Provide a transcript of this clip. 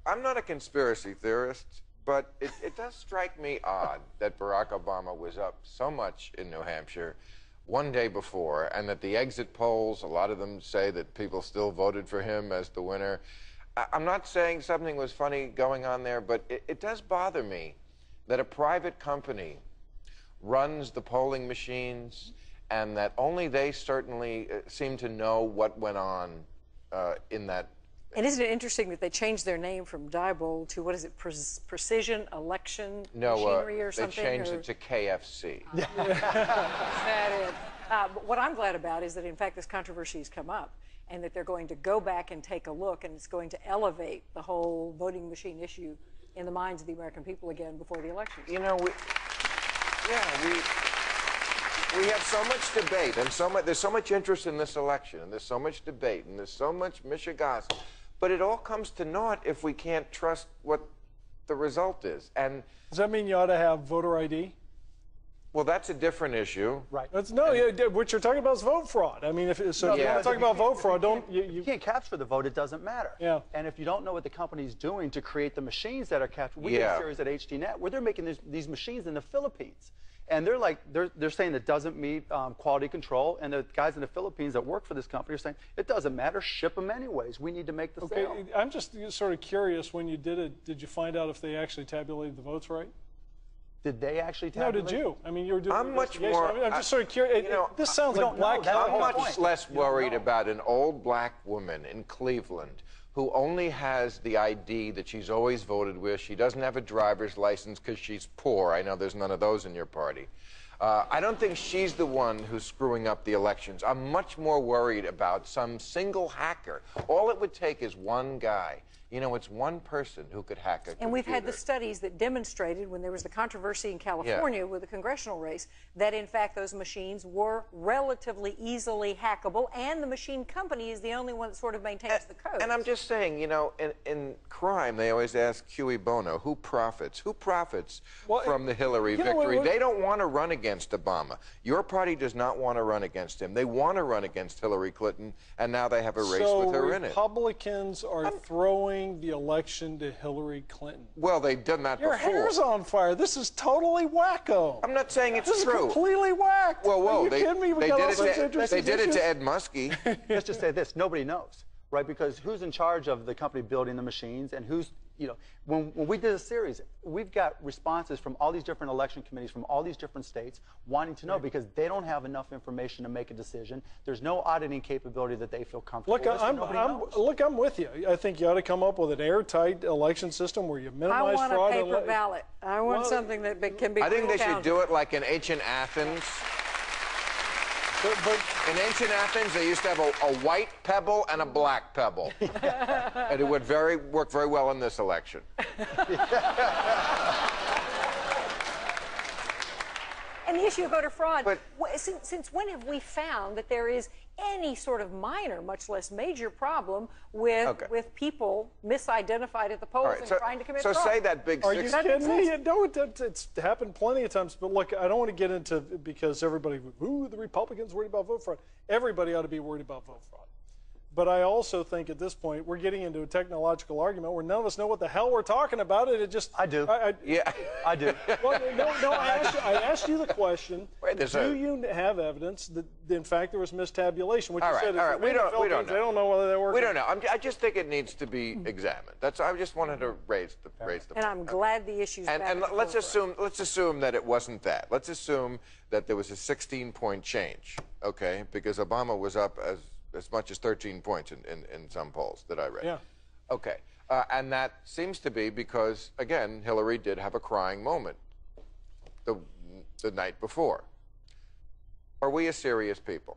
I'm not a conspiracy theorist, but it does strike me odd that Barack Obama was up so much in New Hampshire one day before, and that the exit polls, a lot of them say that people still voted for him as the winner. I'm not saying something was funny going on there, but it does bother me that a private company runs the polling machines, and that only they certainly seem to know what went on in that. And isn't it interesting that they changed their name from Diebold to, what is it, Precision Election Machinery or something? They changed it to KFC. Is that it? But what I'm glad about is that, in fact, this controversy has come up, and that they're going to go back and take a look, and it's going to elevate the whole voting machine issue in the minds of the American people again before the elections. You know, we have so much debate, and there's so much interest in this election, and there's so much debate, and there's so much mishigas, but it all comes to naught if we can't trust what the result is. And does that mean you ought to have voter ID? Well, that's a different issue. Right. What you're talking about is vote fraud. I mean, if you're talking about vote fraud, you can't capture the vote. It doesn't matter. Yeah. And if you don't know what the company's doing to create the machines that are captured, we did a series at HDNet where they're making these machines in the Philippines. And they're saying it doesn't meet quality control, and the guys in the Philippines that work for this company are saying it doesn't matter, ship them anyways. We need to make the sale. I'm just sort of curious, when you did it, did you find out if they actually tabulated the votes right? Did they actually tabulate? No, did you? I mean, you were doing. I'm much more. I'm just sort of curious. You know, this sounds like black. I'm much less worried about an old black woman in Cleveland who only has the ID that she's always voted with. She doesn't have a driver's license because she's poor. I know there's none of those in your party. I don't think she's the one who's screwing up the elections. I'm much more worried about some single hacker. All it would take is one guy. You know, it's one person who could hack a computer. And we've had the studies that demonstrated, when there was the controversy in California with the congressional race, that in fact those machines were relatively easily hackable, and the machine company is the only one that sort of maintains the code. And I'm just saying, you know, in crime, they always ask cui bono, who profits? Who profits from the Hillary victory? They don't want to run against Obama. Your party does not want to run against him. They want to run against Hillary Clinton, and now they have a race with her in it. So Republicans are throwing the election to Hillary Clinton. Well, they've done that before. Your hair's on fire. This is totally wacko. I'm not saying it's true. This is completely whacked. Whoa, are you kidding me? They did it to Ed Muskie. Let's just say this: nobody knows, right? Because who's in charge of the company building the machines, and who's, you know, when we did a series, we've got responses from all these different election committees from all these different states wanting to know, because they don't have enough information to make a decision. There's no auditing capability that they feel comfortable with. Look, I'm with you. I think you ought to come up with an airtight election system where you minimize fraud. I want a paper ballot. I want something that can be. I think they should do it like in ancient Athens. But in ancient Athens, they used to have a white pebble and a black pebble. And it would work very well in this election. And the issue of voter fraud, since when have we found that there is any sort of minor, much less major problem with people misidentified at the polls and trying to commit fraud? So say that big... Are you kidding me? No, it's happened plenty of times. But look, I don't want to get into, because everybody, the Republicans worried about vote fraud. Everybody ought to be worried about vote fraud. But I also think at this point we're getting into a technological argument where none of us know what the hell we're talking about. I do. Yeah, I do. Well, no. I asked you the question. Do you have evidence that in fact there was mistabulation? Which you said we don't know. They don't know whether they were. We don't know. I just think it needs to be examined. I just wanted to raise the And I'm glad the issue's back. And let's assume that it wasn't that. Let's assume that there was a 16-point change. Okay, because Obama was up as much as 13 points in some polls that I read. Yeah. Okay. And that seems to be because, again, Hillary did have a crying moment the night before. Are we a serious people?